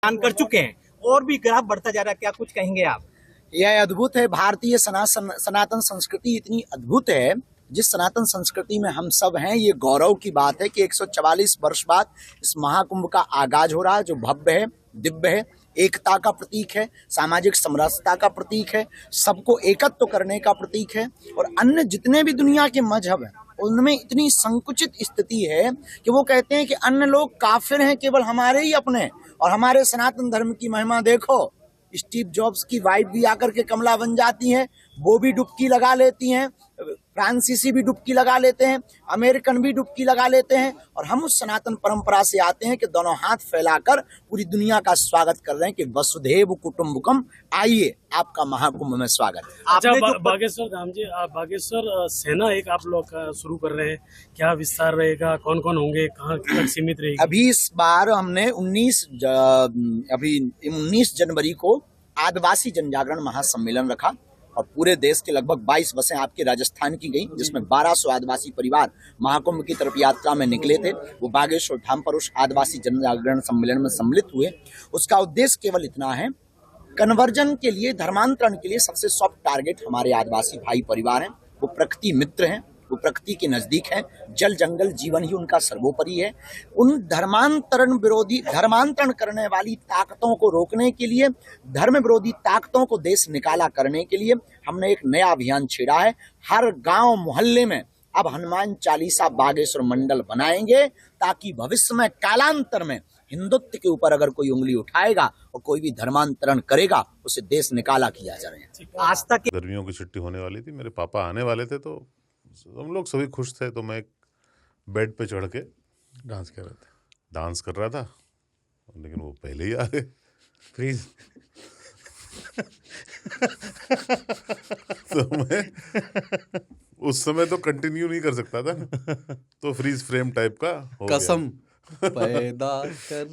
कर चुके हैं और भी ग्राफ बढ़ता जा रहा है, क्या कुछ कहेंगे आप? यह अद्भुत है। भारतीय सनातन संस्कृति इतनी अद्भुत है। जिस सनातन संस्कृति में हम सब हैं, ये गौरव की बात है कि 144 वर्ष बाद इस महाकुंभ का आगाज हो रहा है, जो भव्य है, दिव्य है, एकता का प्रतीक है, सामाजिक समरसता का प्रतीक है, सबको एकत्व करने का प्रतीक है। और अन्य जितने भी दुनिया के मजहब हैं, उनमें इतनी संकुचित स्थिति है कि वो कहते हैं कि अन्य लोग काफिर हैं, केवल हमारे ही अपने। और हमारे सनातन धर्म की महिमा देखो, स्टीव जॉब्स की वाइफ भी आकर के कमला बन जाती हैं, वो भी डुबकी लगा लेती हैं, फ्रांसीसी भी डुबकी लगा लेते हैं, अमेरिकन भी डुबकी लगा लेते हैं। और हम उस सनातन परंपरा से आते हैं कि दोनों हाथ फैलाकर पूरी दुनिया का स्वागत कर रहे हैं कि वसुधैव कुटुंबकम, आइए आपका महाकुंभ में स्वागत है। अच्छा, बागेश्वर धाम जी, आप बागेश्वर सेना एक आप लोग शुरू कर रहे हैं, क्या विस्तार रहेगा, कौन कौन होंगे, कहाँ तक सीमित रहेगी? अभी इस बार हमने 19 जनवरी को आदिवासी जनजागरण महासम्मेलन रखा और पूरे देश के लगभग 22 बसें आपके राजस्थान की गई, जिसमें 1200 आदिवासी परिवार महाकुंभ की तरफ यात्रा में निकले थे। वो बागेश्वर धाम पर उस आदिवासी जनजागरण सम्मेलन में सम्मिलित हुए। उसका उद्देश्य केवल इतना है, कन्वर्जन के लिए, धर्मांतरण के लिए सबसे सॉफ्ट टारगेट हमारे आदिवासी भाई परिवार हैं। वो प्रकृति मित्र हैं, वो प्रकृति के नजदीक हैं, जल जंगल जीवन ही उनका सर्वोपरि है। उन धर्मांतरण करने वाली ताकतों को रोकने के लिए, धर्म विरोधी ताकतों को देश निकाला करने के लिए हमने एक नया अभियान छेड़ा है। हर गांव मोहल्ले में अब हनुमान चालीसा बागेश्वर मंडल बनाएंगे, ताकि भविष्य में, कालांतर में हिंदुत्व के ऊपर अगर कोई उंगली उठाएगा और कोई भी धर्मांतरण करेगा, उसे देश निकाला किया जाए। आज तक गर्मियों की छुट्टी होने वाली थी, मेरे पापा आने वाले थे, तो हम लोग सभी खुश थे। तो मैं एक बेड पे चढ़ के डांस कर रहा था, लेकिन वो पहले ही आ गए। फ्रीज। तो मैं उस समय तो कंटिन्यू नहीं कर सकता था, तो फ्रीज फ्रेम टाइप का हो गया। कसम पैदा कर